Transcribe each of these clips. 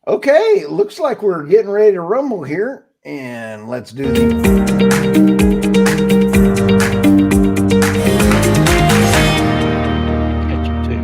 Okay, looks like we're getting ready to rumble here, and let's do the. Catch you too.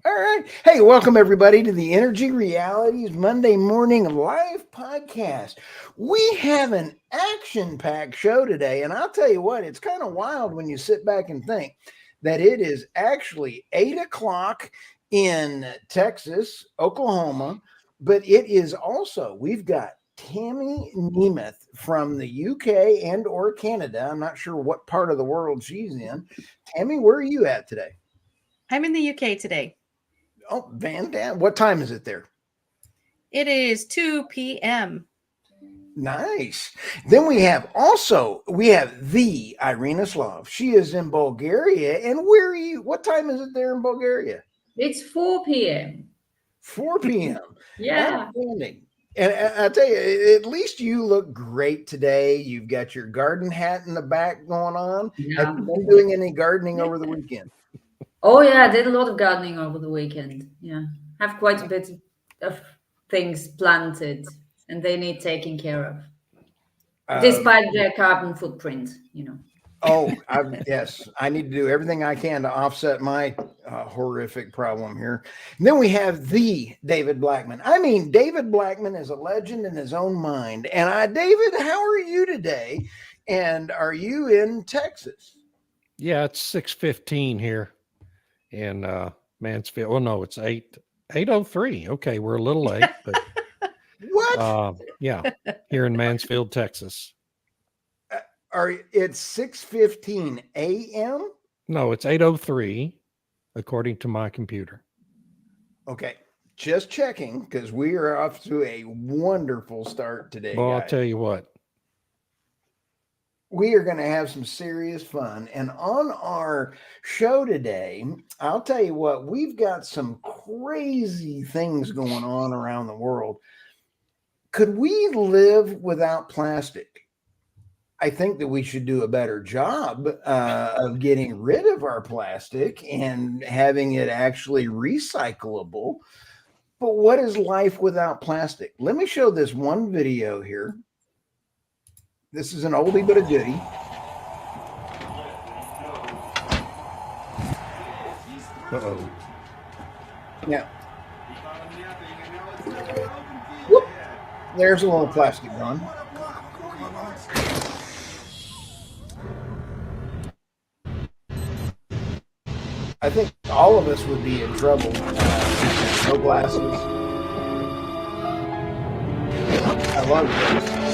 All right. Hey, welcome everybody to the Energy Realities Monday Morning Live podcast. We have an action packed show today, and I'll tell you what, it's kind of wild when you sit back and think that it is actually 8 o'clock in Texas, Oklahoma, but it is also, we've got Tammy Nemeth from the UK and or Canada. I'm not sure what part of the world she's in. Tammy, where are you at today? I'm in the UK today. Oh, Van Dam. What time is it there? It is 2 p.m. Nice. Then we have the Irina Slav. She is in Bulgaria. And where are you? What time is it there in Bulgaria? It's 4 p.m. 4 p.m. Yeah. Outstanding. And I tell you, at least you look great today. You've got your garden hat in the back going on. Yeah. Have you been doing any gardening over the weekend? Oh, yeah. I did a lot of gardening over the weekend. Yeah. Have quite a bit of things planted and they need taking care of. Despite their carbon footprint, Oh, yes. I need to do everything I can to offset my horrific problem here. And then we have the David Blackman. I mean, David Blackman is a legend in his own mind. And David, how are you today? And are you in Texas? Yeah, it's 6:15 here in Mansfield. Oh no, it's 8:03. Okay, we're a little late, but What? yeah, here in Mansfield, Texas. It's 6:15 a.m.? No, it's 8:03 according to my computer. Okay. Just checking because we are off to a wonderful start today. Well, guys. I'll tell you what. We are going to have some serious fun. And on our show today, I'll tell you what, we've got some crazy things going on around the world. Could we live without plastic? I think that we should do a better job of getting rid of our plastic and having it actually recyclable. But what is life without plastic? Let me show this one video here. This is an oldie but a goodie. Uh-oh. Now, whoop, there's a little plastic gun. I think all of us would be in trouble. No glasses. I love this.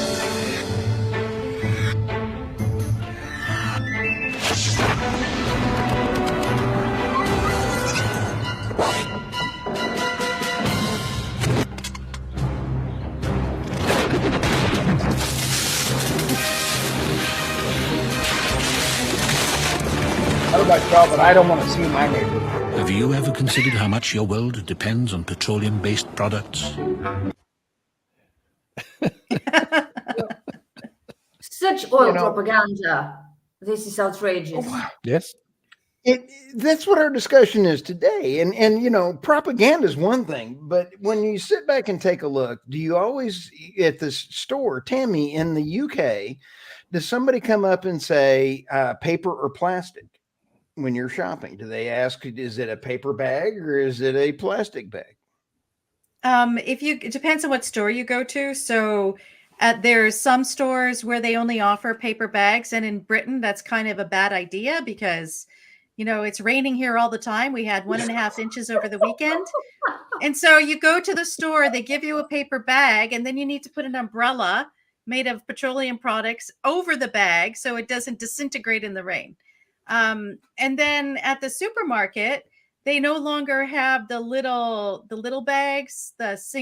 I don't know about y'all, but I don't want to see my neighbor. Have you ever considered how much your world depends on petroleum-based products? Such oil propaganda. This is outrageous. Yes. That's what our discussion is today. And propaganda is one thing, but when you sit back and take a look, do you always at the store, Tammy, in the UK, does somebody come up and say paper or plastic when you're shopping? Do they ask, is it a paper bag or is it a plastic bag? It depends on what store you go to. So there's some stores where they only offer paper bags. And in Britain, that's kind of a bad idea because it's raining here all the time. We had 1.5 inches over the weekend. And so you go to the store, they give you a paper bag, and then you need to put an umbrella made of petroleum products over the bag so it doesn't disintegrate in the rain. And then at the supermarket, they no longer have the little bags,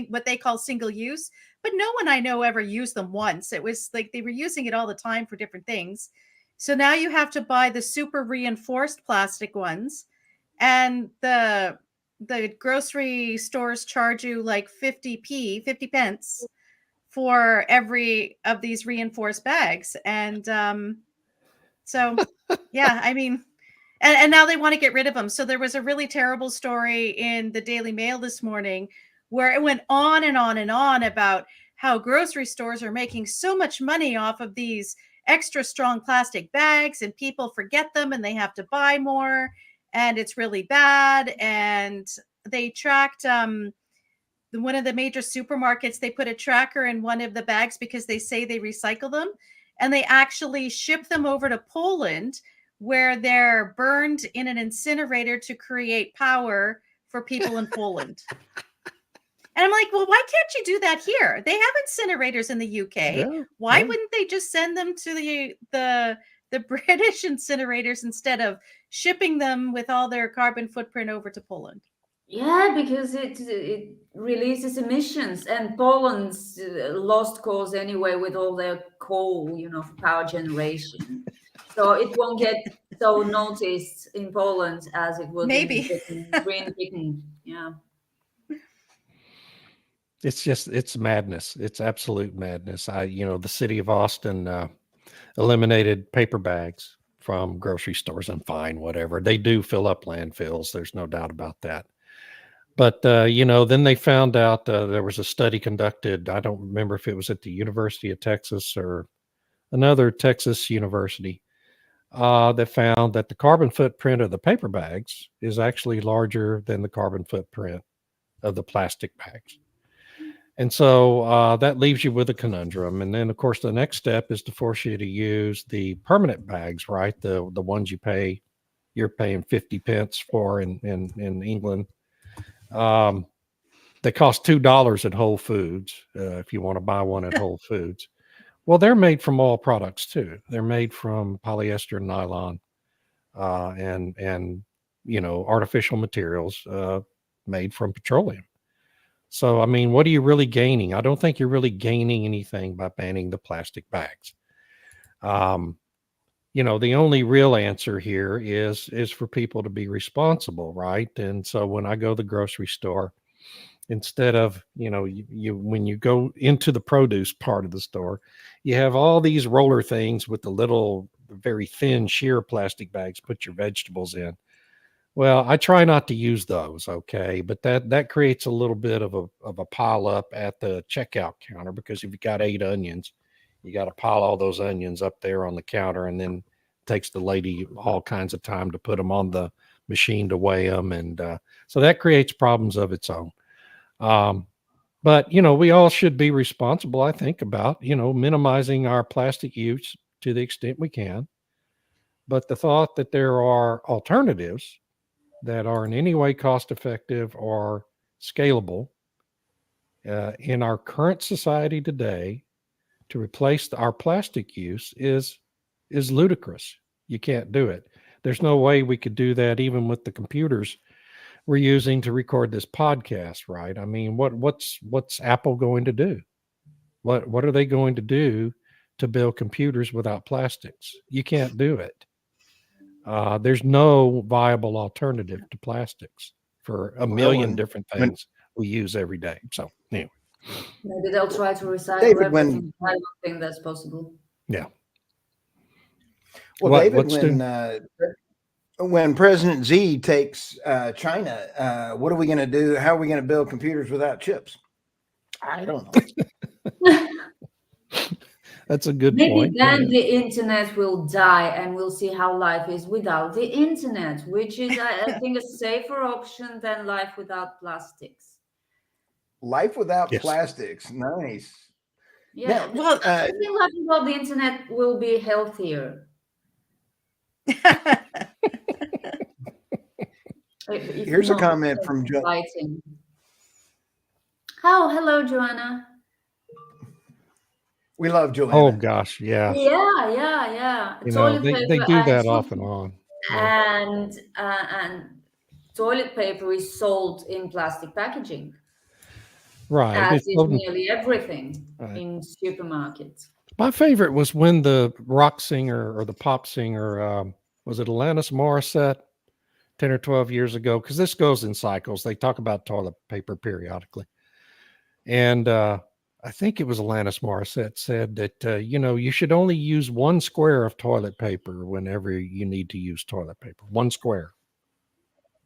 what they call single use, but no one I know ever used them once. It was like they were using it all the time for different things. So now you have to buy the super reinforced plastic ones, and the grocery stores charge you like 50 pence for every of these reinforced bags. And so, yeah, I mean, And now they want to get rid of them. So there was a really terrible story in the Daily Mail this morning where it went on and on and on about how grocery stores are making so much money off of these extra strong plastic bags, and people forget them and they have to buy more, and it's really bad. And they tracked one of the major supermarkets, they put a tracker in one of the bags because they say they recycle them, and they actually ship them over to Poland where they're burned in an incinerator to create power for people in Poland. And I'm like, well, why can't you do that here? They have incinerators in the UK. Yeah, Why yeah. wouldn't they just send them to the British incinerators instead of shipping them with all their carbon footprint over to Poland? Yeah, because it releases emissions, and Poland's lost cause anyway with all their coal, for power generation. So it won't get so noticed in Poland as it would Maybe. in Britain, Great Britain. Yeah. It's madness. It's absolute madness. The city of Austin eliminated paper bags from grocery stores, and fine, whatever. They do fill up landfills. There's no doubt about that. But, then they found out there was a study conducted. I don't remember if it was at the University of Texas or another Texas university that found that the carbon footprint of the paper bags is actually larger than the carbon footprint of the plastic bags. And so that leaves you with a conundrum. And then, of course, the next step is to force you to use the permanent bags, right? The ones you're paying 50 pence for in England. They cost $2 at Whole Foods if you want to buy one at Whole Foods. Well, they're made from all products too. They're made from polyester and nylon and artificial materials made from petroleum. So, I mean, what are you really gaining? I don't think you're really gaining anything by banning the plastic bags. The only real answer here is for people to be responsible, right? And so when I go to the grocery store, instead of, when you go into the produce part of the store, you have all these roller things with the little, very thin, sheer plastic bags, put your vegetables in. Well, I try not to use those, okay? But that creates a little bit of a pile up at the checkout counter, because if you got 8 onions, you got to pile all those onions up there on the counter, and then it takes the lady all kinds of time to put them on the machine to weigh them. And so that creates problems of its own. But, we all should be responsible, I think, about, minimizing our plastic use to the extent we can. But the thought that there are alternatives that are in any way cost effective or scalable in our current society today to replace our plastic use is ludicrous. You can't do it. There's no way we could do that even with the computers we're using to record this podcast, right? I mean, what's Apple going to do? What are they going to do to build computers without plastics? You can't do it. There's no viable alternative to plastics for a million different things we use every day. So anyway, Maybe they'll try to recycle David, everything. I don't think that's possible. yeah. Well, David, when President Xi takes China, what are we going to do? How are we going to build computers without chips? I don't know. That's a good Maybe point. then the internet will die, and we'll see how life is without the internet, which is, I think, a safer option than life without plastics. Life without Yes. plastics. Nice. Yeah, Now, Well, I think life without the internet will be healthier. If Here's a not comment from Jo. fighting. Oh, hello, Joanna. We love Joanna. Oh gosh, yeah. Yeah. Toilet they paper do and that food- off and on. Yeah. and toilet paper is sold in plastic packaging, Right. as It's is sold in- nearly everything Right. in supermarkets. My favorite was when the rock singer or the pop singer, was it Alanis Morissette, 10 or 12 years ago? Because this goes in cycles. They talk about toilet paper periodically. And I think it was Alanis Morissette said that, you should only use 1 square of toilet paper whenever you need to use toilet paper. 1 square.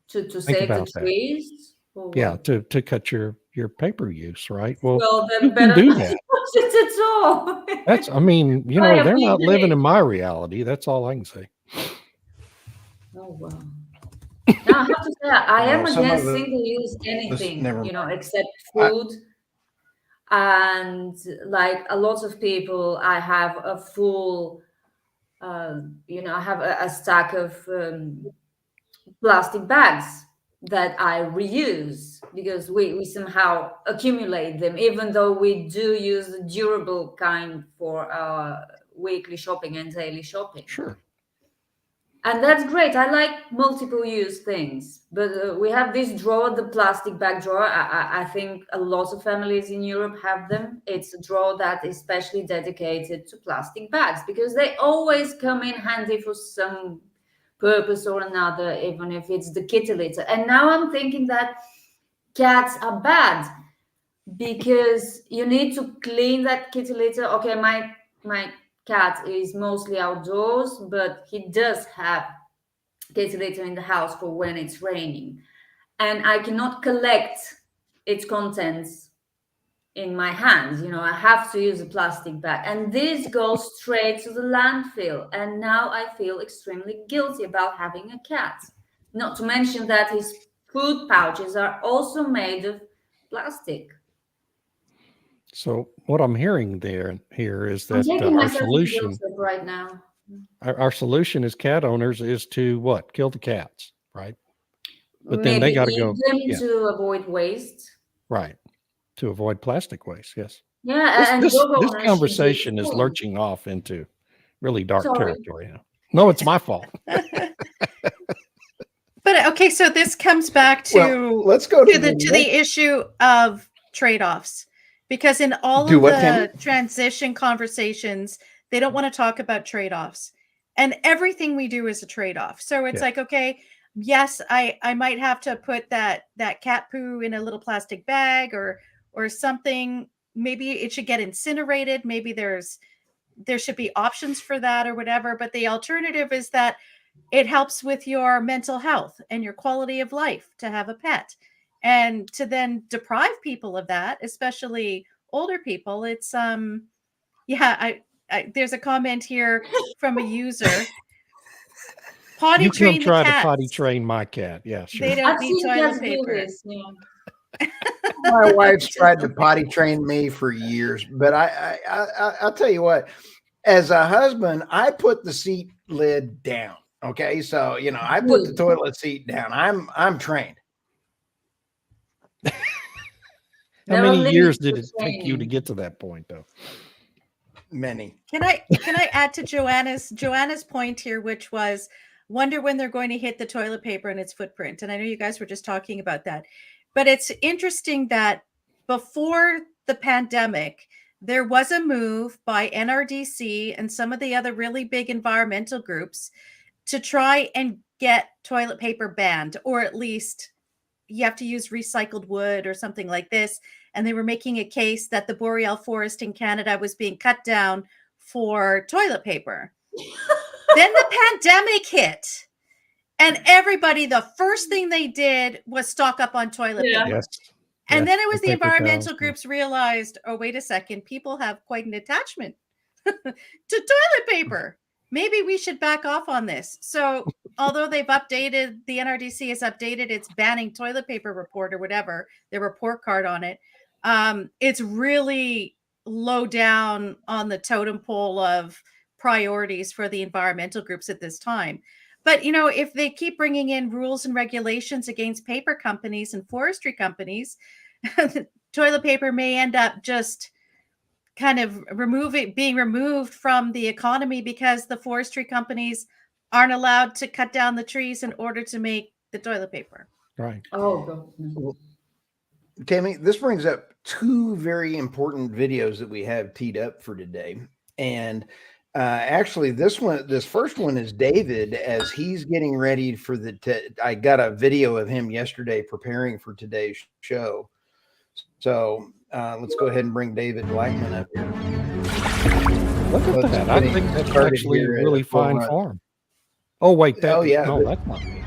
To Think save the about that. trees? Or Yeah, what? to cut your paper use, right? Well, Well, you then can better do not that. use it at all. That's, I mean, Buy a they're not living in big. my reality. That's all I can say. Oh, wow. Now, I have to say, I am Well, some of against the single-use this anything, never mind. except I, food. And like a lot of people, I have a full, I have a stack of plastic bags that I reuse because we somehow accumulate them, even though we do use the durable kind for weekly shopping and daily shopping. Sure. And that's great. I like multiple use things, but we have this drawer, the plastic bag drawer. I think a lot of families in Europe have them. It's a drawer that is specially dedicated to plastic bags because they always come in handy for some purpose or another, even if it's the kitty litter. And now I'm thinking that cats are bad because you need to clean that kitty litter. Okay, my cat is mostly outdoors, but he does have kitty litter in the house for when it's raining, and I cannot collect its contents in my hands. I have to use a plastic bag, and this goes straight to the landfill. And now I feel extremely guilty about having a cat, not to mention that his food pouches are also made of plastic. So what I'm hearing here is I'm that taking our myself in guilt solution, trip right now. our solution as cat owners is to what? Kill the cats, right? But then they Maybe got to eat go, them yeah, to avoid waste. right, to avoid plastic waste. Yes. Yeah, and This dog this owners should do conversation the is same. lurching off into really dark Sorry. territory now. No, it's my fault. But okay, so this comes back well, to let's go to to the the issue of trade-offs, because in all Do of what, the Tammy? transition conversations, they don't want to talk about trade-offs, and everything we do is a trade-off. So it's Yeah. like, okay, yes, I might have to put that cat poo in a little plastic bag or something. Maybe it should get incinerated. Maybe there should be options for that or whatever. But the alternative is that it helps with your mental health and your quality of life to have a pet. And to then deprive people of that, especially older people, it's I there's a comment here from a user. Potty You come train the try to potty cats. train my cat. Yeah, They sure. don't I've need seen toilet cats do paper. this. Yeah. My wife's tried to potty train me for years, but I'll tell you what. As a husband, I put the seat lid down. Okay, so I put the Good. toilet seat down. I'm trained. How There are many years limits did to it take you to training. get to that point, though? Many. Can I add to Joanna's point here, which was wonder when they're going to hit the toilet paper and its footprint. And I know you guys were just talking about that, but it's interesting that before the pandemic, there was a move by NRDC and some of the other really big environmental groups to try and get toilet paper banned, or at least you have to use recycled wood or something like this. And they were making a case that the boreal forest in Canada was being cut down for toilet paper. Then the pandemic hit, and everybody, the first thing they did was stock up on toilet Yeah. paper. Yes. And Yes, then it was the paper towels, environmental yeah. groups realized, oh, wait a second, people have quite an attachment to toilet paper. Maybe we should back off on this. So although the NRDC has updated its banning toilet paper report or whatever, their report card on it, it's really low down on the totem pole of priorities for the environmental groups at this time. But, if they keep bringing in rules and regulations against paper companies and forestry companies, toilet paper may end up just kind of being removed from the economy because the forestry companies aren't allowed to cut down the trees in order to make the toilet paper. Right. Oh, God. Tammy, this brings up two very important videos that we have teed up for today. And actually, this first one is David as he's getting ready for I got a video of him yesterday preparing for today's show. So Let's go ahead and bring David Blackman up here. Look at Let's that. I get him think that's started actually here at really a full fine run. form. Oh, wait. Oh, yeah. No, that's not me.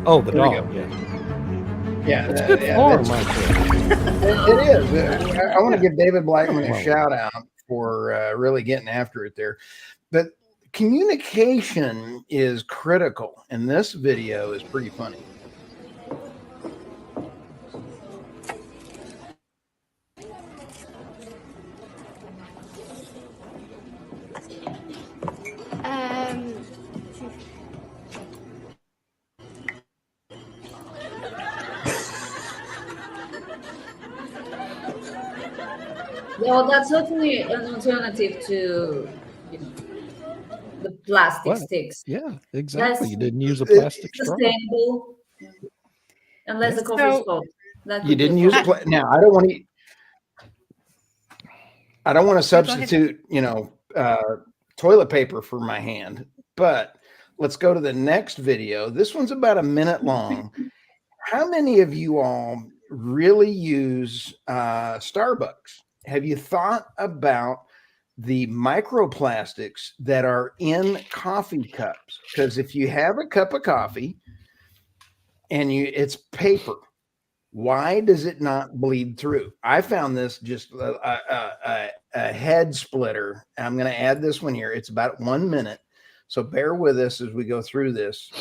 Oh, the There we dog. go. Yeah. Yeah, It's good yeah, form that's- right there. it is. I want to give David Blackman a Well, shout out for really getting after it there. But communication is critical, and this video is pretty funny. Well, that's certainly an alternative to, the plastic What? sticks. Yeah, exactly. You didn't use a it- plastic straw. Sustainable, unless the coffee So- spot. That You could be didn't a use problem. now. I don't want to. I don't want to go ahead. substitute, toilet paper for my hand. But let's go to the next video. This one's about a minute long. How many of you all really use Starbucks? Have you thought about the microplastics that are in coffee cups? Because if you have a cup of coffee and it's paper, why does it not bleed through? I found this just a head splitter. I'm going to add this one here. It's about 1 minute. So bear with us as we go through this.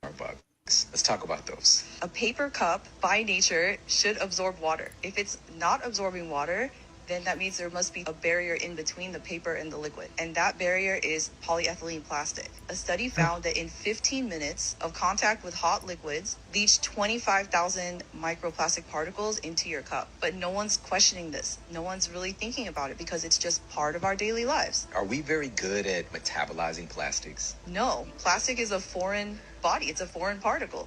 Starbucks. Let's talk about those. A paper cup, by nature, should absorb water. If it's not absorbing water, then that means there must be a barrier in between the paper and the liquid. And that barrier is polyethylene plastic. A study found that in 15 minutes of contact with hot liquids, leached 25,000 microplastic particles into your cup. But no one's questioning this. No one's really thinking about it because it's just part of our daily lives. Are we very good at metabolizing plastics? No, plastic is a foreign body. It's a foreign particle.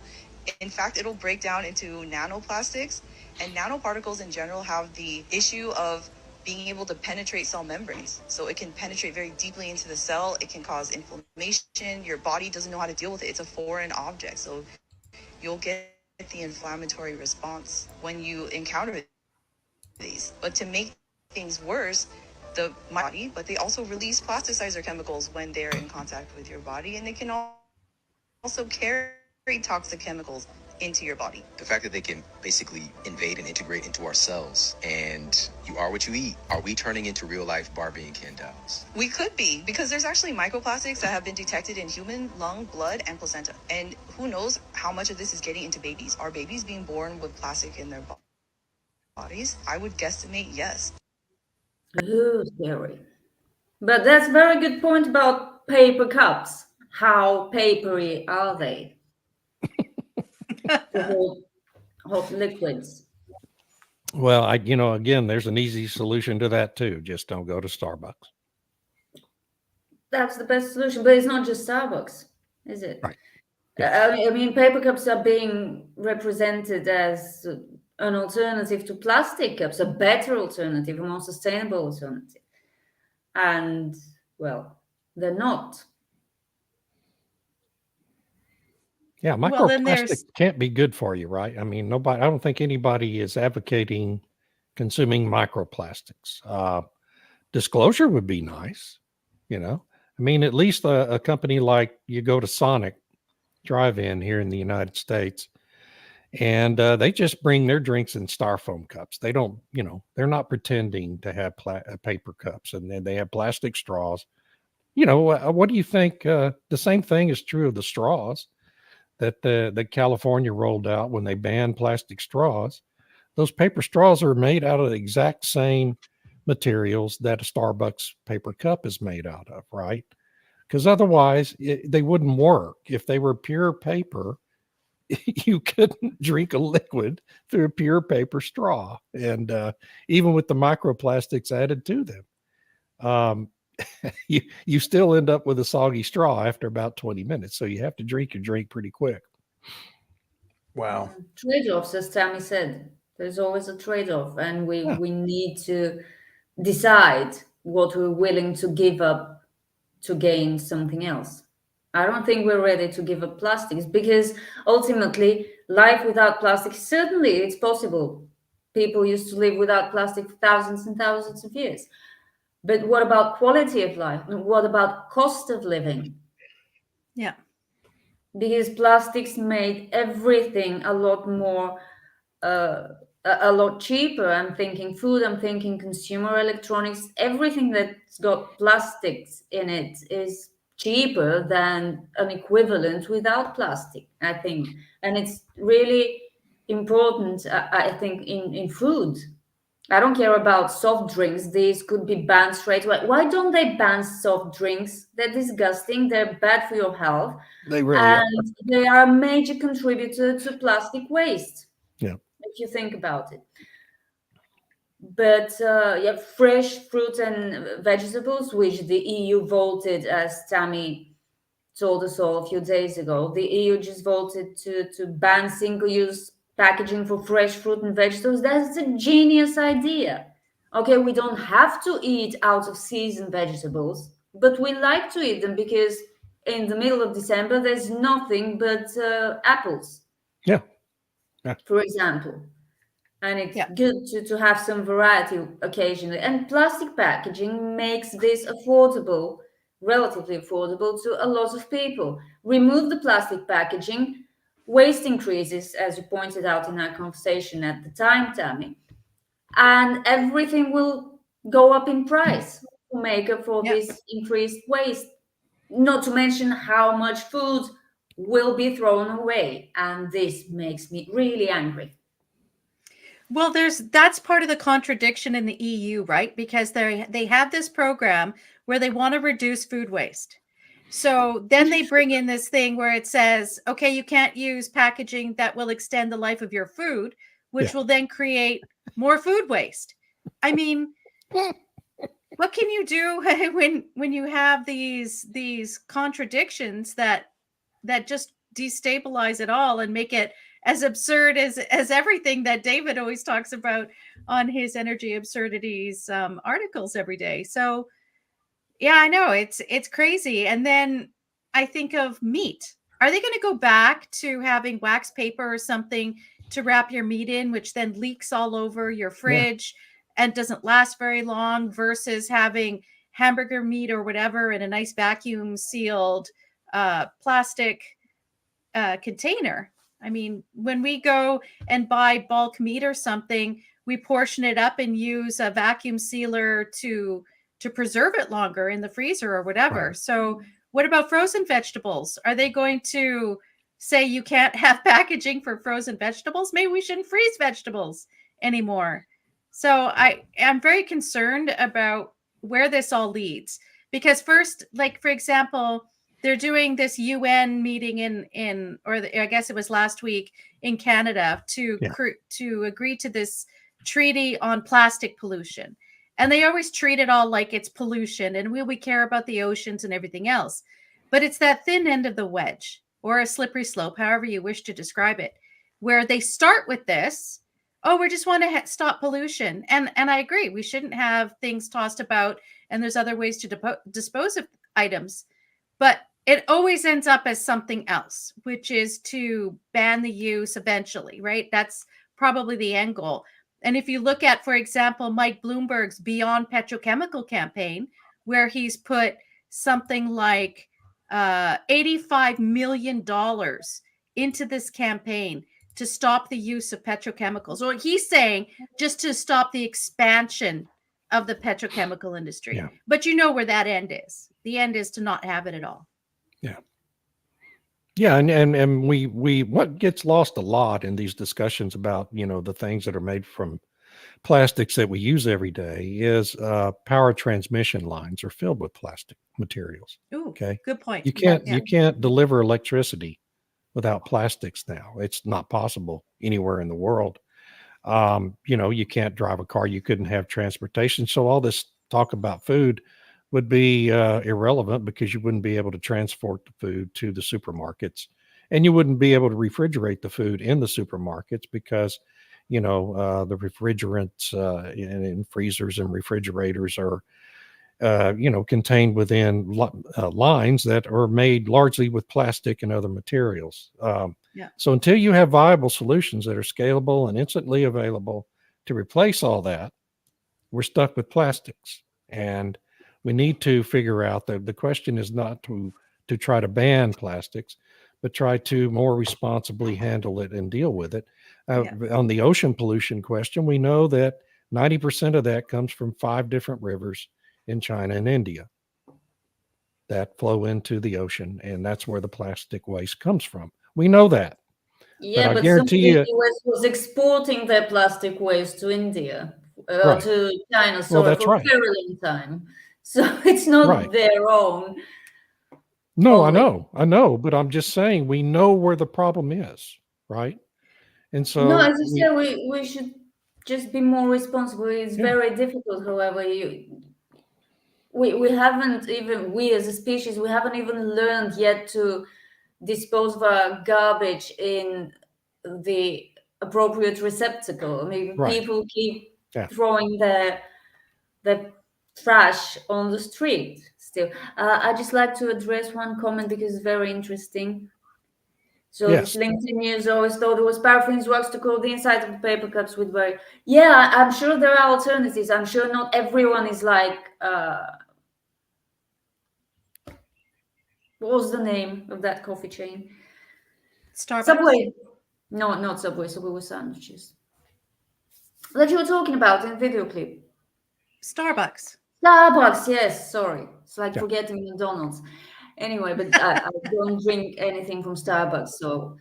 In fact, it'll break down into nanoplastics, and nanoparticles in general have the issue of being able to penetrate cell membranes. So it can penetrate very deeply into the cell. It can cause inflammation. Your body doesn't know how to deal with it. It's a foreign object. So you'll get the inflammatory response when you encounter these. But to make things worse, the body, but they also release plasticizer chemicals when they're in contact with your body, and they can also carry toxic chemicals into your body. The fact that they can basically invade and integrate into our cells, and you are what you eat. Are we turning into real life Barbie and Ken dolls? We could be, because there's actually microplastics that have been detected in human lung, blood, and placenta. And who knows how much of this is getting into babies? Are babies being born with plastic in their bodies? I would guesstimate yes. Ooh, scary. But that's a very good point about paper cups. How papery are they? To hold hot liquids. Well, again, there's an easy solution to that too. Just don't go to Starbucks. That's the best solution, but it's not just Starbucks, is it? Right. I mean, paper cups are being represented as an alternative to plastic cups, a better alternative, a more sustainable alternative. And, well, they're not. Yeah, Well, then microplastic there's- can't be good for you, right? I mean, I don't think anybody is advocating consuming microplastics. Disclosure would be nice, I mean, at least a company like you go to Sonic Drive-In here in the United States, and they just bring their drinks in styrofoam cups. They don't, they're not pretending to have paper cups, and then they have plastic straws. What do you think? The same thing is true of the straws that California rolled out when they banned plastic straws. Those paper straws are made out of the exact same materials that a Starbucks paper cup is made out of, right? Because otherwise they wouldn't work. If they were pure paper, you couldn't drink a liquid through a pure paper straw. And even with the microplastics added to them, you still end up with a soggy straw after about 20 minutes. So you have to drink your drink pretty quick. Wow. Trade-offs, as Tammy said. There's always a trade-off, and we need to decide what we're willing to give up to gain something else. I don't think we're ready to give up plastics, because ultimately life without plastic, certainly it's possible. People used to live without plastic for thousands and thousands of years. But what about quality of life? And what about cost of living? Yeah. Because plastics made everything a lot more, a lot cheaper. I'm thinking food, I'm thinking consumer electronics. Everything that's got plastics in it is cheaper than an equivalent without plastic, I think. And it's really important, I think, in food. I don't care about soft drinks. These could be banned straight away. Why don't they ban soft drinks? They're disgusting. They're bad for your health. They really are. And they are a major contributor to plastic waste. Yeah. If you think about it. But yeah, fresh fruit and vegetables, which the EU voted, as Tammy told us all a few days ago, the EU just voted to ban single-use packaging for fresh fruit and vegetables. That's a genius idea. Okay, we don't have to eat out of season vegetables, but we like to eat them because in the middle of December, there's nothing but apples. Yeah. For example. And it's Yeah. good to have some variety occasionally. And plastic packaging makes this affordable, relatively affordable to a lot of people. Remove the plastic packaging, waste increases, as you pointed out in our conversation at the time, Tammy, and everything will go up in price to make up for Yeah. this increased waste. Not to mention how much food will be thrown away. And this makes me really angry. Well, that's part of the contradiction in the EU, right? Because they have this program where they want to reduce food waste. So then they bring in this thing where it says, okay, you can't use packaging that will extend the life of your food, which Yeah. will then create more food waste. I mean, what can you do when you have these contradictions that just destabilize it all and make it as absurd as everything that David always talks about on his Energy Absurdities articles every day. So yeah, I know it's crazy. And then I think of meat. Are they going to go back to having wax paper or something to wrap your meat in, which then leaks all over your fridge and doesn't last very long, versus having hamburger meat or whatever in a nice vacuum sealed plastic container? I mean, when we go and buy bulk meat or something, we portion it up and use a vacuum sealer to preserve it longer in the freezer or whatever. Right. So what about frozen vegetables? Are they going to say you can't have packaging for frozen vegetables? Maybe we shouldn't freeze vegetables anymore. So I'm very concerned about where this all leads, because first, like, for example, they're doing this UN meeting I guess it was last week in Canada to agree to this treaty on plastic pollution. And they always treat it all like it's pollution and we care about the oceans and everything else. But it's that thin end of the wedge, or a slippery slope, however you wish to describe it, where they start with this, oh, we just want to stop pollution. And I agree, we shouldn't have things tossed about, and there's other ways to dispose of items. But it always ends up as something else, which is to ban the use eventually, right? That's probably the end goal. And if you look at, for example, Mike Bloomberg's Beyond Petrochemical campaign, where he's put something like $85 million into this campaign to stop the use of petrochemicals. Or he's saying just to stop the expansion of the petrochemical industry. Yeah. But you know where that end is. The end is to not have it at all. Yeah. Yeah, and we what gets lost a lot in these discussions about, the things that are made from plastics that we use every day is power transmission lines are filled with plastic materials. Ooh, Okay. good point. You can't Yeah. you can't deliver electricity without plastics now. It's not possible anywhere in the world. You can't drive a car. You couldn't have transportation. So all this talk about food would be irrelevant, because you wouldn't be able to transport the food to the supermarkets, and you wouldn't be able to refrigerate the food in the supermarkets because, the refrigerants in freezers and refrigerators are, contained within lines that are made largely with plastic and other materials. So until you have viable solutions that are scalable and instantly available to replace all that, we're stuck with plastics. And we need to figure out that the question is not to try to ban plastics, but try to more responsibly handle it and deal with it. On the ocean pollution question, we know that 90% of that comes from 5 different rivers in China and India that flow into the ocean, and that's where the plastic waste comes from. We know that. Yeah, but I but guarantee somebody you, was exporting their plastic waste to India, Right. to China, Well, sorry, that's for a right. very long time. So it's not Right. their own. No, I only. know, but I'm just saying we know where the problem is, right? And so No, as you said, we should just be more responsible. It's Yeah. very difficult, however, we haven't even, we as a species, we haven't even learned yet to dispose of our garbage in the appropriate receptacle. I mean, Right. people keep Yeah. throwing their trash on the street still. I just like to address one comment because it's very interesting. So Yes. this LinkedIn news always thought it was paraffin wax to coat the inside of the paper cups with very. Yeah, I'm sure there are alternatives. I'm sure not everyone is like. What was the name of that coffee chain? Starbucks. Subway. No, not Subway. Subway was sandwiches. That you were talking about in the video clip. Starbucks. Starbucks, yes. Sorry, it's like Yeah. forgetting McDonald's. Anyway, but I don't drink anything from Starbucks, so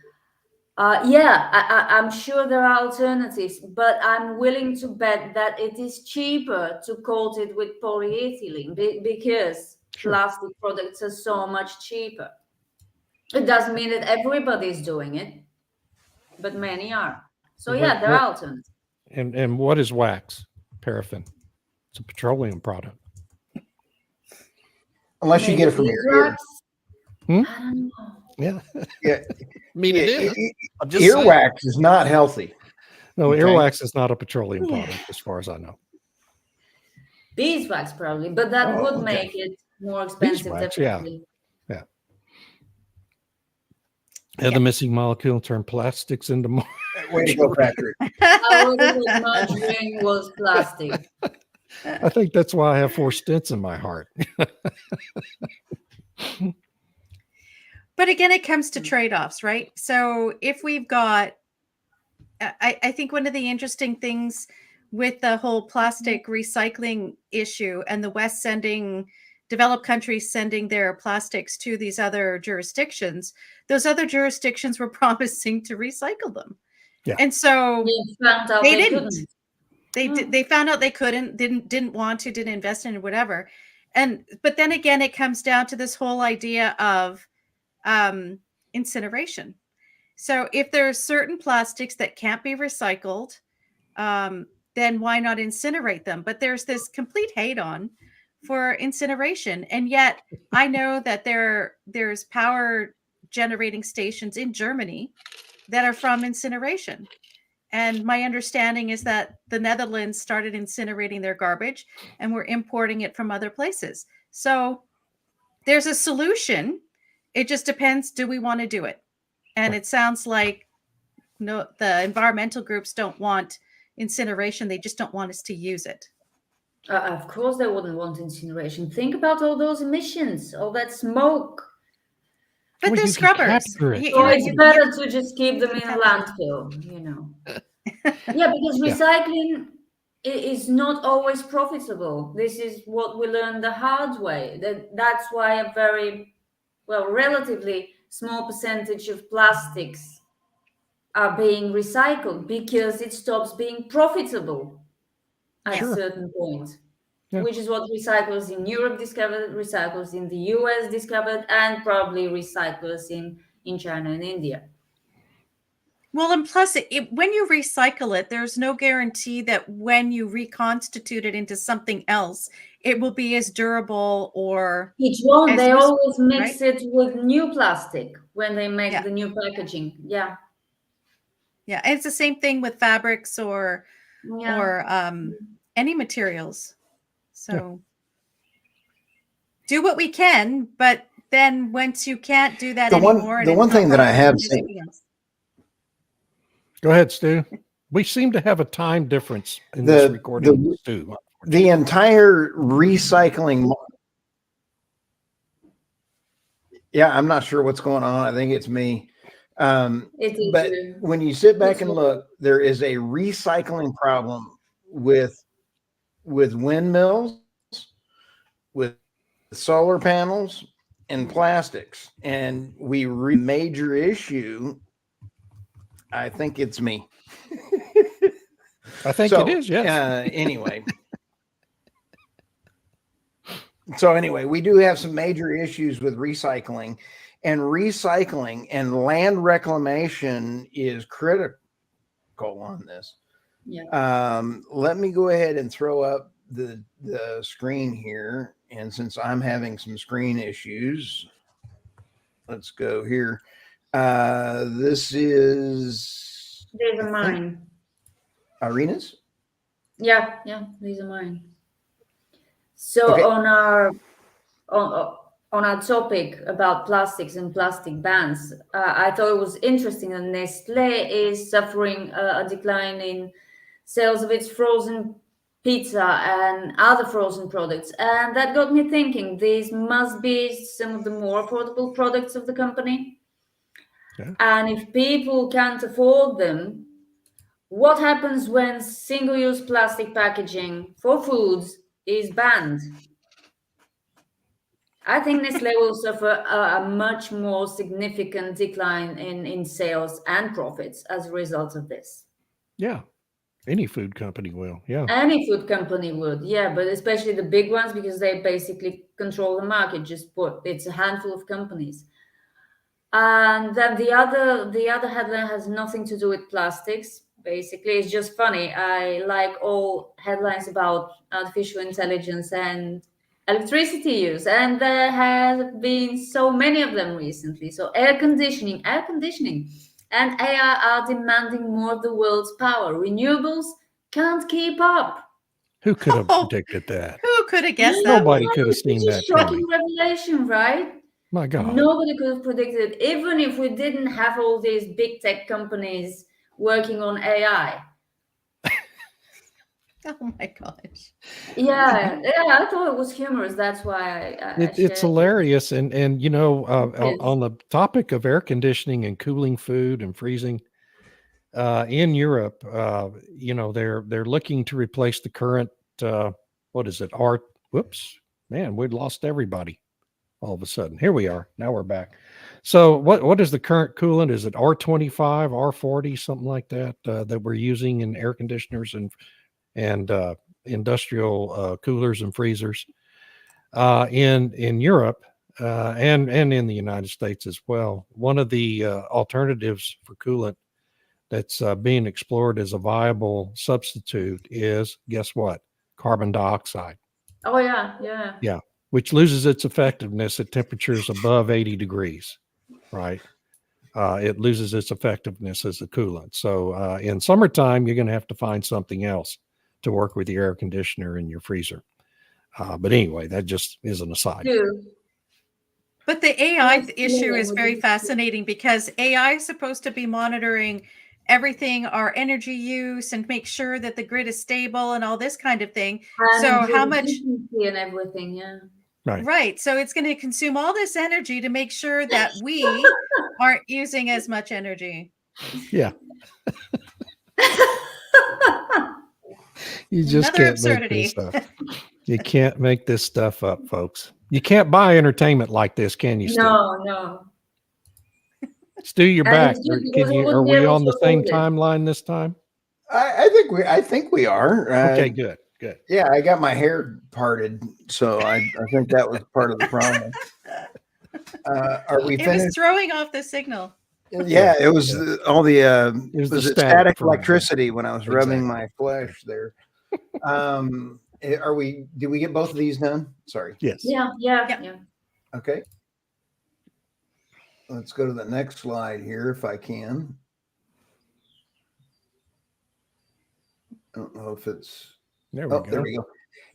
I'm sure there are alternatives, but I'm willing to bet that it is cheaper to coat it with polyethylene because Sure. plastic products are so much cheaper. It doesn't mean that everybody is doing it, but many are. So yeah, there are alternatives. And what is wax? Paraffin. It's a petroleum product. Unless you get it from your ear. Hmm? I don't know. Yeah. Yeah. I mean, it is. I'm just saying. Earwax is not healthy. No, Okay. earwax is not a petroleum product, as far as I know. Beeswax probably, but that would okay. make it more expensive. Beeswax, yeah. Definitely. The missing molecule turned plastics into more. Way to go, Patrick. I would have thought margarine was plastic. I think that's why I have 4 stents in my heart. But again, it comes to trade-offs, right? So if we've got, I think one of the interesting things with the whole plastic recycling issue and the West sending, developed countries sending their plastics to these other jurisdictions, those other jurisdictions were promising to recycle them. Yeah. And so they didn't. couldn't. They found out they couldn't, didn't want to, didn't invest in it, whatever. But then again, it comes down to this whole idea of incineration. So if there are certain plastics that can't be recycled, then why not incinerate them? But there's this complete hate on for incineration. And yet I know that there's power generating stations in Germany that are from incineration. And my understanding is that the Netherlands started incinerating their garbage and we're importing it from other places. So there's a solution. It just depends, do we want to do it? And it sounds like no, the environmental groups don't want incineration. They just don't want us to use it. Of course they wouldn't want incineration. Think about all those emissions, all that smoke. But Well, they're you can scrubbers. capture it. So it's better to just keep them in a landfill, you know. Yeah, because recycling is not always profitable. This is what we learned the hard way. That's why a very, relatively small percentage of plastics are being recycled, because it stops being profitable at a certain point. Which is what recyclers in Europe discovered, recyclers in the US discovered, and probably recyclers in China and India. Well, and plus, when you recycle it, there's no guarantee that when you reconstitute it into something else, it will be as durable or. It won't. They always right? mix it with new plastic when they make the new packaging. Yeah. Yeah, and it's the same thing with fabrics or any materials. So do what we can, but then once you can't do that The one- anymore, and the it's one not thing that I profitable, have do seen- something else. Go ahead, Stu. We seem to have a time difference in this recording, Stu. The entire recycling. Yeah, I'm not sure what's going on. I think it's me. It is. But when you sit back and look, there is a recycling problem with windmills, with solar panels, and plastics, and major issue. I think it's me. I think So, it is, yes. Anyway. So anyway, we do have some major issues with recycling, and land reclamation is critical on this. Yeah. Let me go ahead and throw up the screen here. And since I'm having some screen issues, let's go here. This is These are mine. Irina's. Yeah, these are mine. So Okay. on our topic about plastics and plastic bans, I thought it was interesting that Nestlé is suffering a decline in sales of its frozen pizza and other frozen products, and that got me thinking. These must be some of the more affordable products of the company. Yeah. And if people can't afford them, what happens when single-use plastic packaging for foods is banned? I think Nestlé will suffer a much more significant decline in sales and profits as a result of this. Yeah. Any food company will. Yeah. Any food company would, yeah, but especially the big ones, because they basically control the market. It's a handful of companies. And then the other headline has nothing to do with plastics. Basically, it's just funny. I like all headlines about artificial intelligence and electricity use, and there have been so many of them recently. So air conditioning, and AI are demanding more of the world's power. Renewables can't keep up. Who could have Oh, predicted that? Who could have guessed that? Nobody one? could have It's seen a that shocking coming. revelation, right? My God. Nobody could have predicted it, even if we didn't have all these big tech companies working on AI. Oh my gosh. Yeah, I thought it was humorous. That's why I It's shared it. hilarious. And you know, It is. on the topic of air conditioning and cooling food and freezing, in Europe, you know, they're looking to replace the current, what is it? Whoops, man, we'd lost everybody all of a sudden. Here we are. Now we're back. So what is the current coolant? Is it R25, R40, something like that, that we're using in air conditioners and industrial coolers and freezers in Europe and in the United States as well. One of the alternatives for coolant that's being explored as a viable substitute is, guess what? Carbon dioxide. Oh yeah. Which loses its effectiveness at temperatures above 80 degrees, right? It loses its effectiveness as a coolant. So in summertime, you're going to have to find something else to work with your air conditioner and your freezer. But anyway, that just is an aside. But the AI issue is very fascinating, because AI is supposed to be monitoring everything, our energy use, and make sure that the grid is stable and all this kind of thing. And So how much efficiency and everything, yeah. Right. So it's going to consume all this energy to make sure that we aren't using as much energy. Yeah. You just Another can't make absurdity. this stuff. You can't make this stuff up, folks. You can't buy entertainment like this, can you, Stu? No. Stu, you're And back. it's good because we Are wouldn't be we able on to the same afford it. timeline this time? I think we are. Okay, good. Yeah, I got my hair parted, so I think that was part of the problem. Are we It was finished? throwing off the signal. Yeah, it was all the It was the was it static static from- electricity when I was rubbing Exactly. my flesh there. Did we get both of these done? Sorry. Yes. Yeah. Okay. Let's go to the next slide here if I can. I don't know if it's There we go. there we go.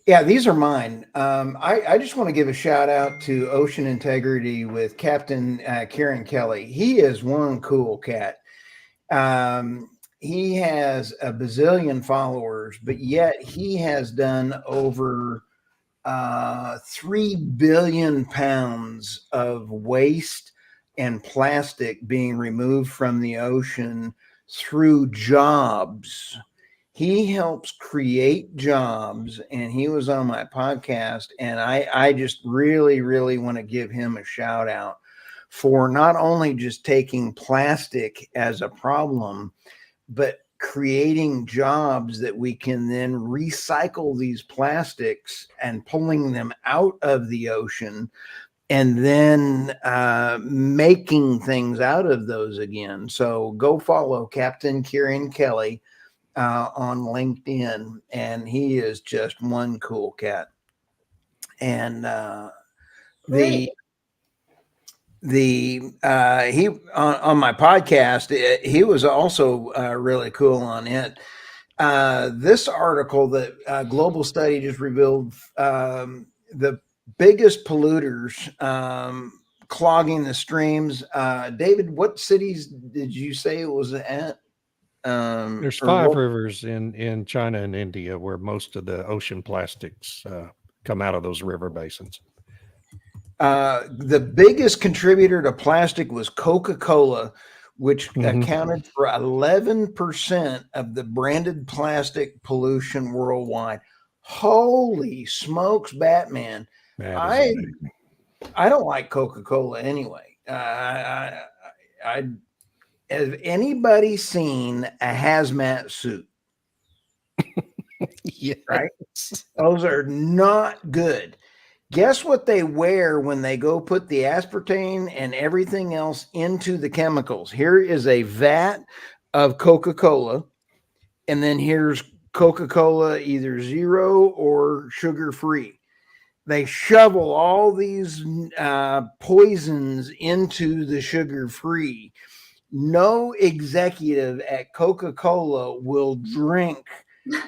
Yeah, these are mine. I just want to give a shout out to Ocean Integrity with Captain Kieran Kelly. He is one cool cat. He has a bazillion followers, but yet he has done over 3 billion pounds of waste and plastic being removed from the ocean through jobs. He helps create jobs, and he was on my podcast, and I just really, really want to give him a shout out for not only just taking plastic as a problem, but creating jobs that we can then recycle these plastics and pulling them out of the ocean and then making things out of those again. So go follow Captain Kieran Kelly on LinkedIn, and he is just one cool cat. And Great. he on my podcast, he was also really cool on it. This article that Global Study just revealed, the biggest polluters clogging the streams. David, what cities did you say it was at? There's Or 5 what- rivers in China and India where most of the ocean plastics come out of those river basins. The biggest contributor to plastic was Coca-Cola, which Mhm. accounted for 11% of the branded plastic pollution worldwide. Holy smokes, Batman. That is I amazing. I don't like Coca-Cola anyway. Has anybody seen a hazmat suit? Yeah. Right? Those are not good. Guess what they wear when they go put the aspartame and everything else into the chemicals? Here is a vat of Coca-Cola, and then here's Coca-Cola either zero or sugar-free. They shovel all these poisons into the sugar-free. No executive at Coca-Cola will drink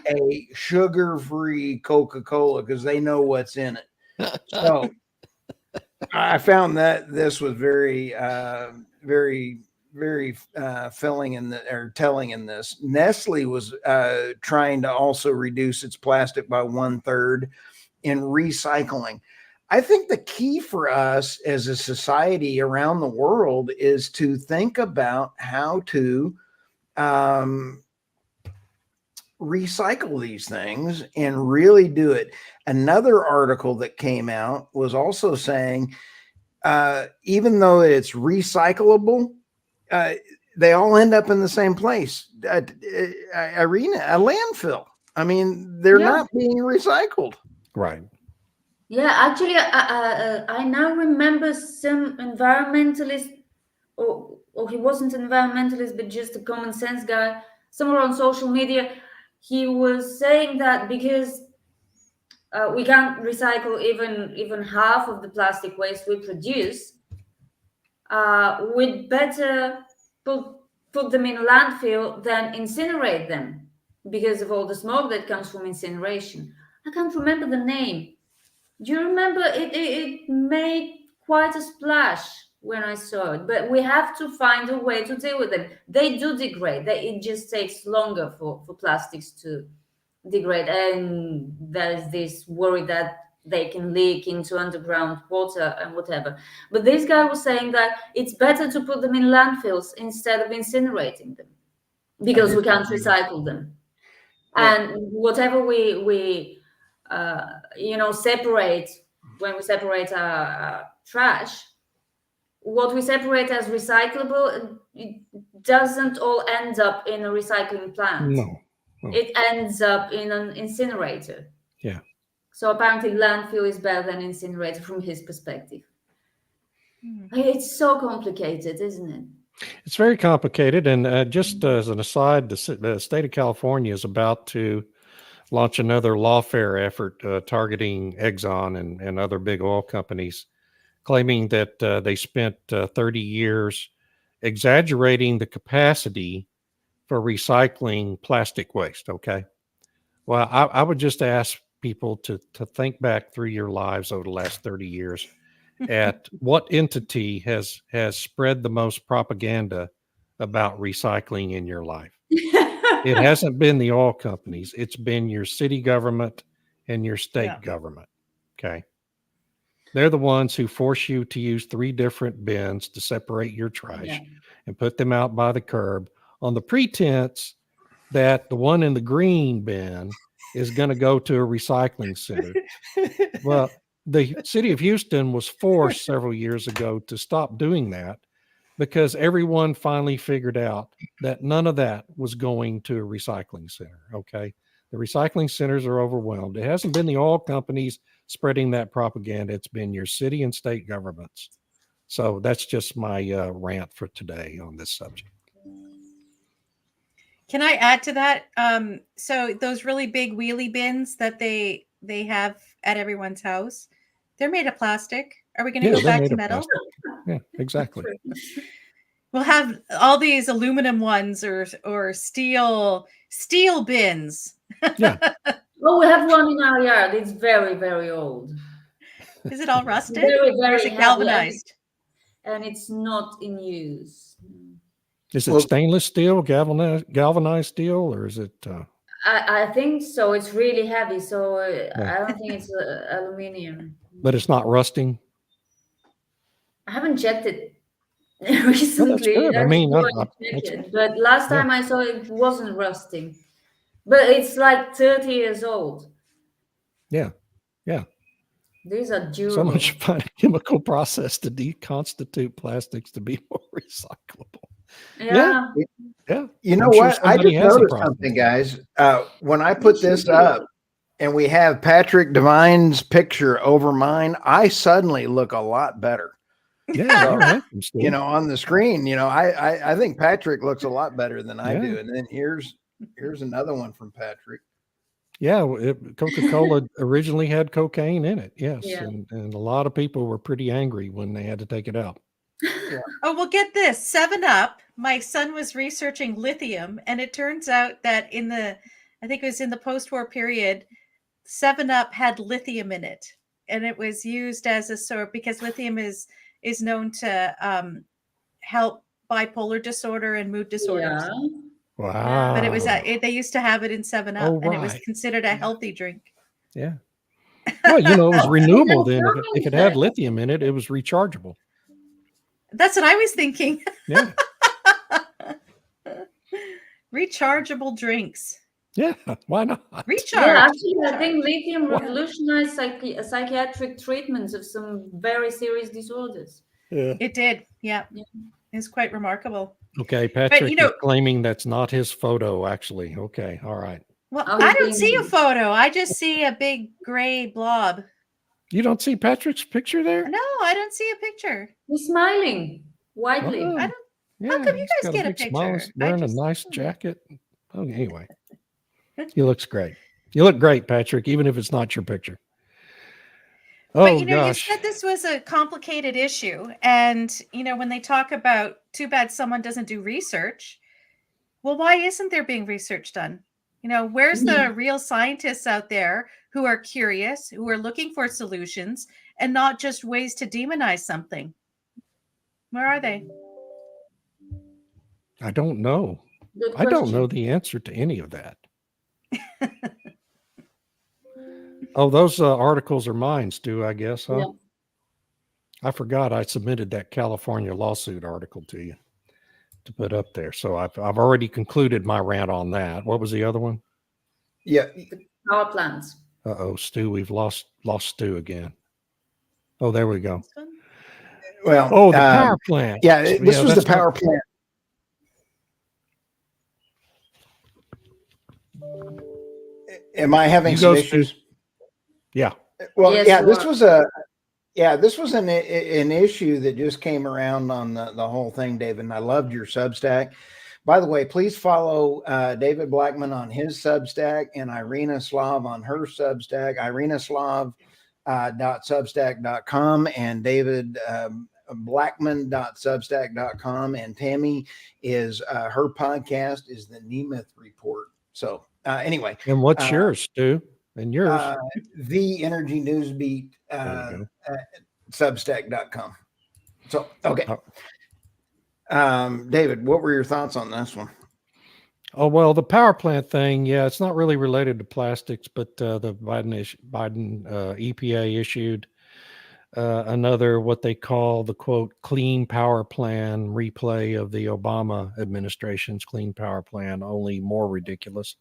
a sugar-free Coca-Cola because they know what's in it. So I found that this was very, very, very filling in or telling in this. Nestle was trying to also reduce its plastic by 1/3 in recycling. I think the key for us as a society around the world is to think about how to recycle these things and really do it. Another article that came out was also saying, even though it's recyclable, they all end up in the same place. Irina, a landfill. I mean, they're Yeah. not being recycled. Right. Yeah, actually, I now remember some environmentalist, or he wasn't an environmentalist, but just a common sense guy, somewhere on social media. He was saying that because we can't recycle even half of the plastic waste we produce, we'd better put them in a landfill than incinerate them because of all the smoke that comes from incineration. I can't remember the name. Do you remember it made quite a splash when I saw it, but we have to find a way to deal with them. They do degrade. It just takes longer for plastics to degrade, and there's this worry that they can leak into underground water and whatever. But this guy was saying that it's better to put them in landfills instead of incinerating them because we can't recycle them. Yeah. And whatever we separate, when we separate trash, what we separate as recyclable, it doesn't all end up in a recycling plant. No. It ends up in an incinerator. Yeah. So apparently landfill is better than incinerator from his perspective. It's so complicated, isn't it? It's very complicated. And just as an aside, the state of California is about to launch another lawfare effort targeting Exxon and other big oil companies, claiming that they spent 30 years exaggerating the capacity for recycling plastic waste. Okay. Well, I would just ask people to think back through your lives over the last 30 years at what entity has spread the most propaganda about recycling in your life. It hasn't been the oil companies. It's been your city government and your state government. Okay. They're the ones who force you to use 3 different bins to separate your trash and put them out by the curb on the pretense that the one in the green bin is going to go to a recycling center. Well, the city of Houston was forced several years ago to stop doing that because everyone finally figured out that none of that was going to a recycling center. Okay. The recycling centers are overwhelmed. It hasn't been the oil companies spreading that propaganda. It's been your city and state governments. So that's just my rant for today on this subject. Can I add to that? So those really big wheelie bins that they have at everyone's house, they're made of plastic. Are we going to go back to metal? Yeah, exactly. We'll have all these aluminum ones or steel bins. Yeah. Oh, we have one in our yard. It's very, very old. Is it all rusted? Very, or very is it heavy, galvanized? and it's not in use. Is it stainless steel, galvanized steel, or is it? I think so. It's really heavy, so I don't think it's aluminium. But it's not rusting. I haven't checked it recently. Good. I mean, but last time I saw it wasn't rusting. But it's like 30 years old. Yeah, yeah. These are durable. So much fun chemical process to deconstitute plastics to be more recyclable. Yeah. You know I'm sure what? I just somebody has a noticed problem. something, guys. When I put this up and we have Patrick Devine's picture over mine, I suddenly look a lot better. Yeah, So, you're welcome, Steve. you know, on the screen, you know, I think Patrick looks a lot better than I do. And then here's another one from Patrick. Yeah, Coca-Cola originally had cocaine in it. Yes, Yeah. and a lot of people were pretty angry when they had to take it out. Oh, well, get this. 7-Up. My son was researching lithium, and it turns out that I think it was in the post-war period, 7-Up had lithium in it, and it was used as a sort because lithium is known to help bipolar disorder and mood disorders. Yeah. Wow. But it was they used to have it in 7-Up, Oh, and it was right. considered a healthy drink. Yeah. Well, you know, it was renewable then. know If it had lithium in it, it was rechargeable. That's what I was thinking. Yeah. Rechargeable drinks. Yeah. Why not? Recharge. Yeah, actually, I think lithium revolutionized psychiatric treatments of some very serious disorders. Yeah. It did. Yeah. It's quite remarkable. Okay, Patrick you know- is claiming that's not his photo, actually. Okay, all right. Well, Oh, I don't he's see a being- photo. I just see a big gray blob. You don't see Patrick's picture there? No, I don't see a picture. He's smiling widely. Oh, I don't. yeah, How come you he's guys got get a big smile, picture? he's wearing I just- a nice jacket. Oh, anyway, he looks great. You look great, Patrick, even if it's not your picture. Oh, But gosh. you said this was a complicated issue, and when they talk about too bad someone doesn't do research, well, why isn't there being research done? Where's the real scientists out there who are curious, who are looking for solutions, and not just ways to demonize something? Where are they? I don't know. Good I don't question. know the answer to any of that. Oh, those articles are mine, Stu, I guess, huh? Yeah. I forgot I submitted that California lawsuit article to you to put up there. So I've already concluded my rant on that. What was the other one? Yeah. Power plants. Uh-oh, Stu, we've lost Stu again. Oh, there we go. Well, Oh, the power plant. yeah, this was the that's not- power plant. Am I having You some go, Stu. issues? Yeah. Well, Yes, yeah, you this are. was an issue that just came around on the whole thing, David. And I loved your Substack. By the way, please follow David Blackman on his Substack and Irina Slav on her Substack. irinaslav.substack.com and David Blackman.substack.com. And Tammy is her podcast is the Nemeth Report. So anyway, And what's yours, Stu? And yours? The Energy Newsbeat, There you Substack.com. So, okay. Oh. David, what were your thoughts on this one? Oh, well, the power plant thing, yeah, it's not really related to plastics, but the Biden EPA issued another what they call the quote clean power plan replay of the Obama administration's clean power plan, only more ridiculous.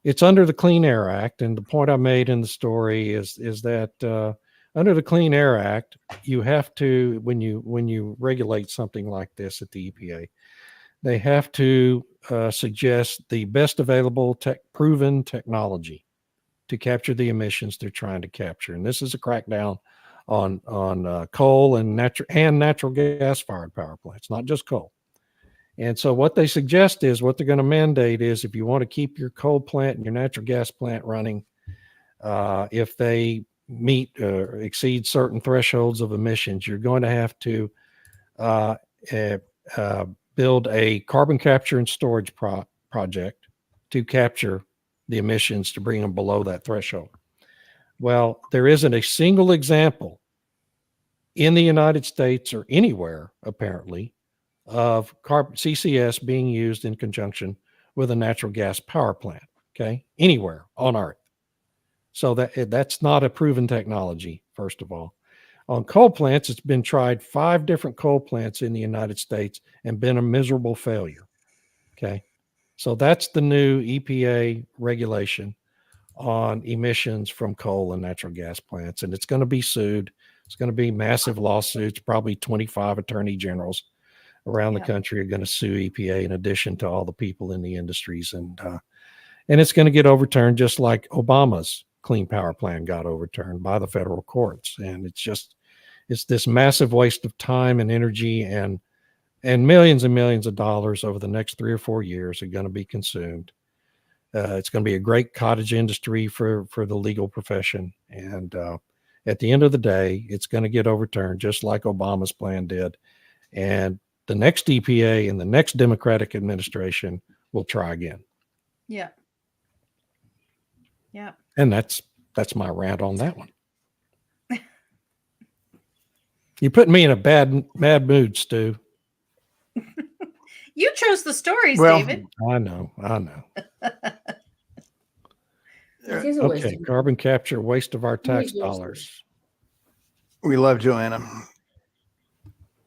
It's under the Clean Air Act, and the point I made in the story is that under the Clean Air Act, you have to when you regulate something like this at the EPA, they have to suggest the best available proven technology to capture the emissions they're trying to capture. And this is a crackdown on coal and natural gas fired power plants, not just coal. And so what they suggest is what they're going to mandate is if you want to keep your coal plant and your natural gas plant running, if they meet or exceed certain thresholds of emissions, you're going to have to build a carbon capture and storage project to capture the emissions to bring them below that threshold. Well, there isn't a single example in the United States or anywhere, apparently, of CCS being used in conjunction with a natural gas power plant, okay, anywhere on Earth. So that's not a proven technology, first of all. On coal plants, it's been tried 5 different coal plants in the United States and been a miserable failure. Okay. So that's the new EPA regulation on emissions from coal and natural gas plants. And it's going to be sued. It's going to be massive lawsuits. Probably 25 attorney generals around the country are going to sue EPA in addition to all the people in the industries. And it's going to get overturned just like Obama's clean power plan got overturned by the federal courts. And it's this massive waste of time and energy and millions and millions of dollars over the next 3 or 4 years are going to be consumed. It's going to be a great cottage industry for the legal profession. And at the end of the day, it's going to get overturned just like Obama's plan did. And the next EPA and the next Democratic administration will try again. Yeah. Yeah. And that's my rant on that one. You put me in a bad mood, Stu. You chose the stories, Well, David. I know. It is a waste Okay, of carbon capture, waste of our tax Resources. dollars. We love Joanna.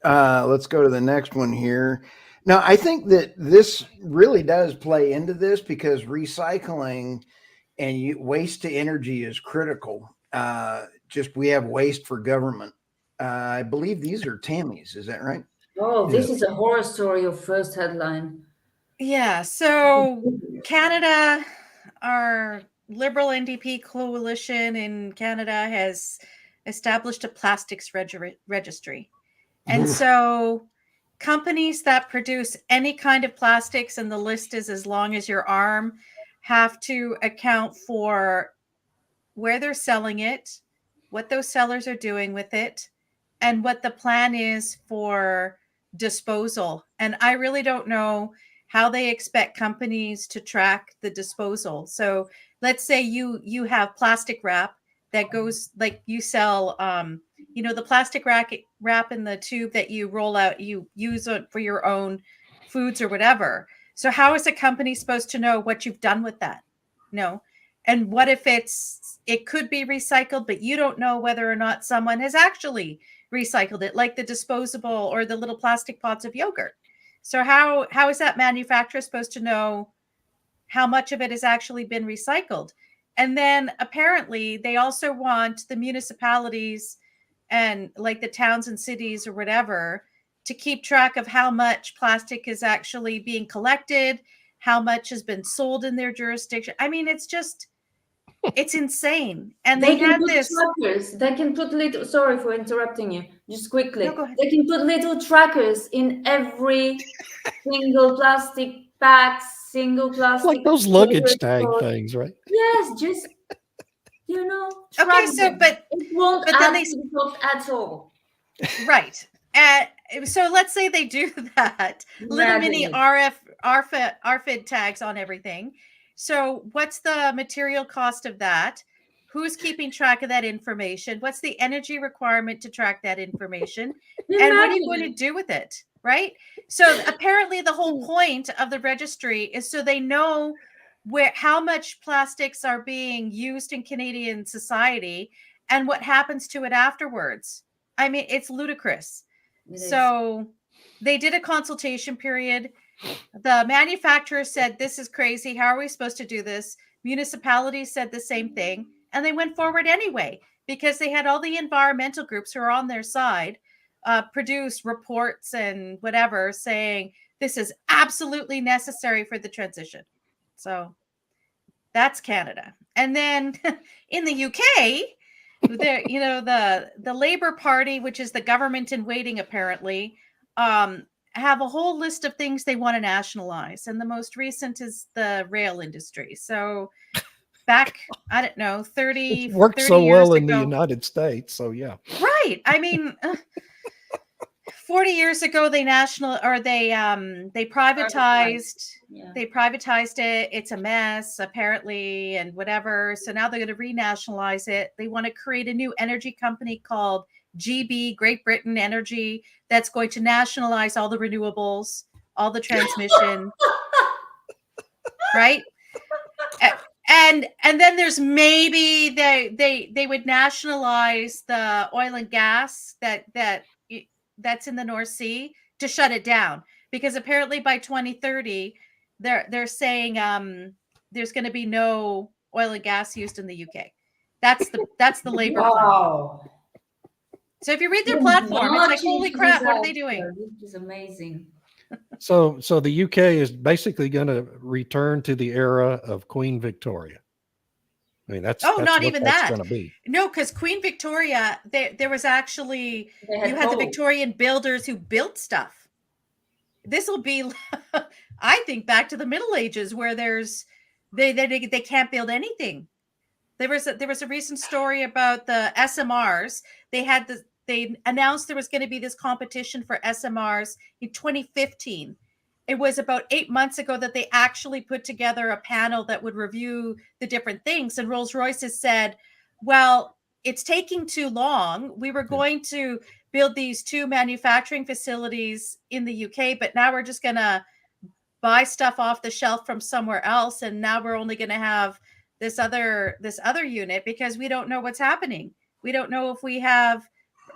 Let's go to the next one here. Now, I think that this really does play into this because recycling and waste to energy is critical. We have waste for government. I believe these are Tammy's. Is that right? Oh, this is a horror story of first headline. Yeah. So Canada, our Liberal NDP coalition in Canada has established a plastics registry. And so companies that produce any kind of plastics, and the list is as long as your arm, have to account for where they're selling it, what those sellers are doing with it, and what the plan is for disposal. And I really don't know how they expect companies to track the disposal. So let's say you have plastic wrap that goes, like you sell, the plastic wrap in the tube that you roll out, you use it for your own foods or whatever. So how is a company supposed to know what you've done with that? No. And what if it could be recycled, but you don't know whether or not someone has actually recycled it, like the disposable or the little plastic pots of yogurt. So how is that manufacturer supposed to know how much of it has actually been recycled? And then apparently they also want the municipalities and like the towns and cities or whatever to keep track of how much plastic is actually being collected, how much has been sold in their jurisdiction. I mean, it's insane. And they had this. Trackers. They can put little. Sorry for interrupting you. Just quickly. No, go ahead. They can put little trackers in every single plastic bags, single plastic. Like those luggage tag things, right? Yes, just Okay, so but it won't but add then they to the cost at all. right. So let's say they do that. Little mini RFID tags on everything. So what's the material cost of that? Who's keeping track of that information? What's the energy requirement to track that information? And what are you going to do with it? Right. So apparently the whole point of the registry is so they know how much plastics are being used in Canadian society and what happens to it afterwards. I mean, it's ludicrous. So they did a consultation period. The manufacturer said, this is crazy. How are we supposed to do this? Municipalities said the same thing. And they went forward anyway, because they had all the environmental groups who are on their side produce reports and whatever saying this is absolutely necessary for the transition. So that's Canada. And then in the UK, there, you know, the Labour Party, which is the government in waiting, apparently, have a whole list of things they want to nationalize. And the most recent is the rail industry. So back, I don't know, 30, It worked 30 so years well in ago, the United States. So yeah. right. I mean, 40 years ago, they privatized. Yeah. They privatized it. It's a mess, apparently, and whatever. So now they're going to renationalize it. They want to create a new energy company called GB, Great Britain Energy, that's going to nationalize all the renewables, all the transmission, right? And then there's maybe they would nationalize the oil and gas that's in the North Sea to shut it down, because apparently by 2030 they're saying there's going to be no oil and gas used in the UK. That's the Labour plan. Wow. So if you read their platform, it's like, holy crap, what are they doing? This is amazing. So the UK is basically going to return to the era of Queen Victoria. I mean, that's not what even that's that. going to be. No, because Queen Victoria, there was actually, you had the Victorian builders who built stuff. This will be, I think, back to the Middle Ages, where they can't build anything. There was a recent story about the SMRs. They announced there was going to be this competition for SMRs in 2015. It was about 8 months ago that they actually put together a panel that would review the different things. And Rolls-Royce has said, well, it's taking too long. We were going to build these 2 manufacturing facilities in the UK, but now we're just going to buy stuff off the shelf from somewhere else. And now we're only going to have this other unit because we don't know what's happening. We don't know if we have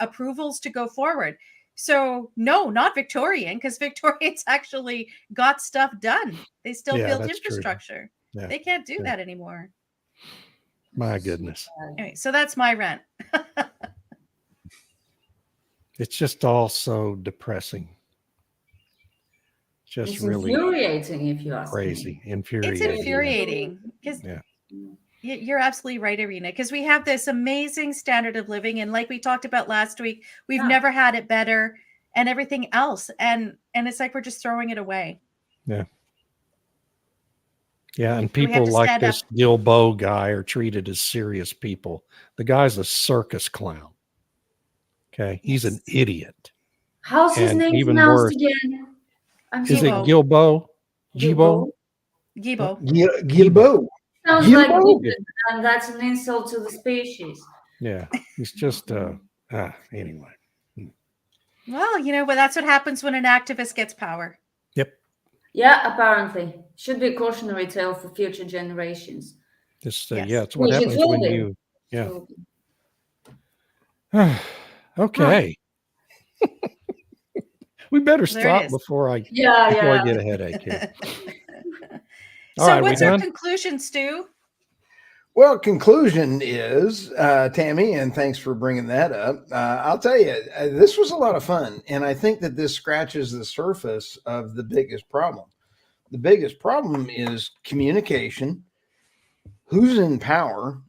approvals to go forward. So no, not Victorian, because Victorians actually got stuff done. They still built infrastructure. Yeah. They can't do that anymore. My goodness. Anyway, so that's my rant. It's just all so depressing. It's really infuriating, if you ask crazy. me. Infuriating. It's infuriating because you're absolutely right, Irina, because we have this amazing standard of living, and like we talked about last week, we've never had it better, and everything else, and it's like we're just throwing it away. Yeah, and people like this Guilbeault guy are treated as serious people. The guy's a circus clown. Okay, he's an idiot. How's his name pronounced again? Is it Guilbeault? Guilbeault? Guilbeault. Sounds like Gibbon, and that's an insult to the species. Yeah, he's just anyway. Well, but that's what happens when an activist gets power. Yep. Yeah, apparently. Should be a cautionary tale for future generations. Just it's what happens when you okay. We better stop before I get a headache here. So what's our conclusion, Stu? Well, conclusion is, Tammy, and thanks for bringing that up. I'll tell you, this was a lot of fun. And I think that this scratches the surface of the biggest problem. The biggest problem is communication, who's in power.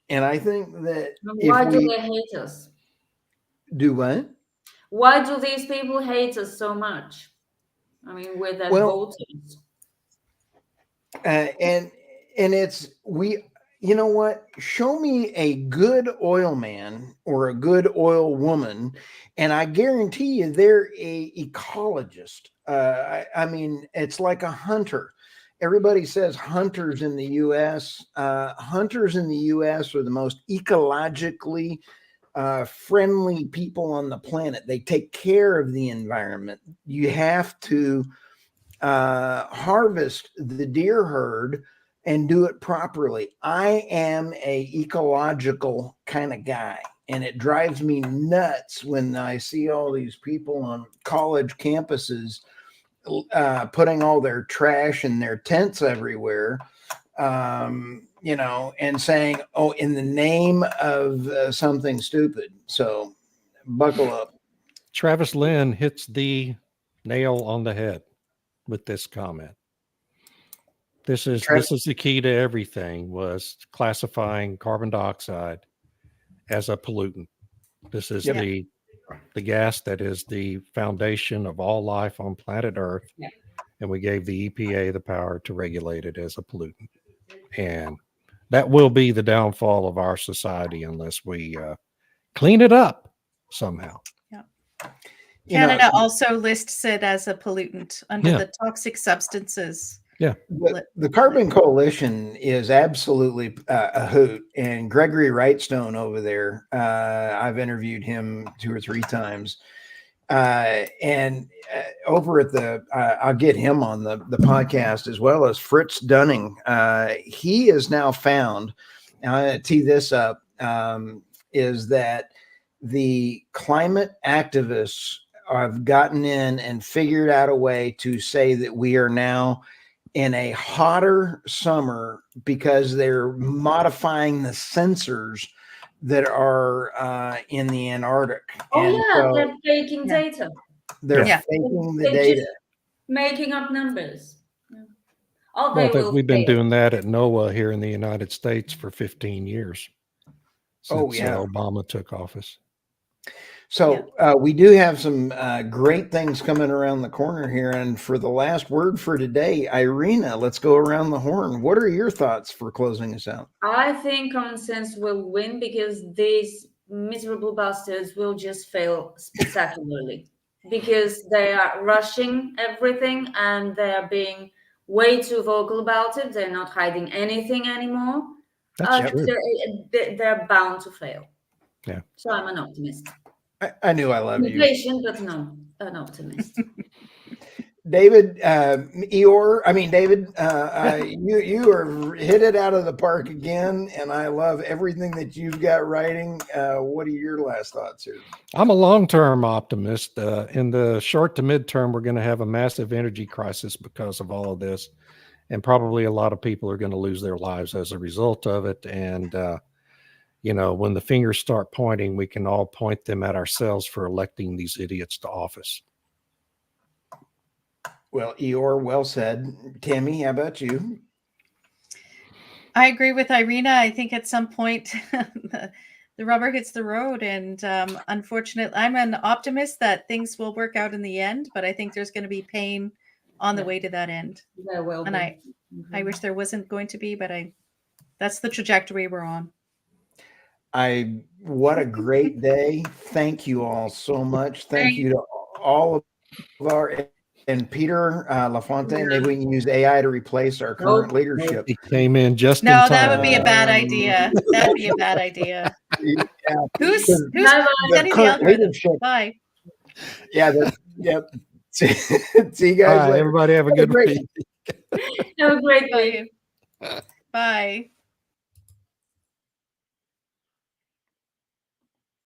And I think that why do they hate us? Do what? Why do these people hate us so much? I mean, we're their voters. And it's you know what? Show me a good oil man or a good oil woman, and I guarantee you they're a ecologist. I mean, it's like a hunter. everybody says hunters in the U.S. Hunters in the U.S. are the most ecologically friendly people on the planet. They take care of the environment. You have to harvest the deer herd and do it properly. I am a ecological kind of guy, and it drives me nuts when I see all these people on college campuses putting all their trash in their tents everywhere, you know, and saying, oh, in the name of something stupid. So buckle up. Travis Lynn hits the nail on the head with this comment. This is the key to everything, was classifying carbon dioxide as a pollutant. This is the gas that is the foundation of all life on planet Earth. Yeah. And we gave the EPA the power to regulate it as a pollutant. And that will be the downfall of our society unless we clean it up somehow. Yeah. You know, Canada also lists it as a pollutant under the toxic substances. Yeah. The Carbon Coalition is absolutely a hoot. And Gregory Wrightstone over there, I've interviewed him 2 or 3 times. And over at the, I'll get him on the podcast, as well as Fritz Dunning. He is now found, and I'm going to tee this up, is that the climate activists have gotten in and figured out a way to say that we are now in a hotter summer because they're modifying the sensors that are in the Antarctic. Oh, And yeah, so they're faking data. they're Yeah. faking the They're data. just making up numbers. Yeah. Oh, Well, they will we've been fail. doing that at NOAA here in the United States for 15 years. Oh, Since yeah. Obama took office. So we do have some great things coming around the corner here. And for the last word for today, Irina, let's go around the horn. What are your thoughts for closing us out? I think common sense will win because these miserable bastards will just fail spectacularly because they are rushing everything and they are being way too vocal about it. They're not hiding anything anymore. That's true. They're bound to fail. Yeah. So I'm an optimist. I knew I loved you. Patient, but no, an optimist. David, David, you are hit it out of the park again, and I love everything that you've got writing. What are your last thoughts here? I'm a long-term optimist. In the short to midterm, we're going to have a massive energy crisis because of all of this, and probably a lot of people are going to lose their lives as a result of it. And you know, when the fingers start pointing, we can all point them at ourselves for electing these idiots to office. Well, Eeyore, well said. Tammy, how about you? I agree with Irina. I think at some point the rubber hits the road. And unfortunately, I'm an optimist that things will work out in the end, but I think there's going to be pain on the way to that end. There will And be. I wish there wasn't going to be, but that's the trajectory we're on. What a great day. Thank you all so much. Thank you to all of our, and Peter LaFontaine, maybe we can use AI to replace our current leadership. He came in just in No, time. that would be a bad idea. That'd be a bad idea. Yeah. Who's Bye-bye. setting the current algorithm? leadership. Bye. Yeah. Yep. See you guys Bye, later. everybody have a Have a good great week. Have a great day. Bye.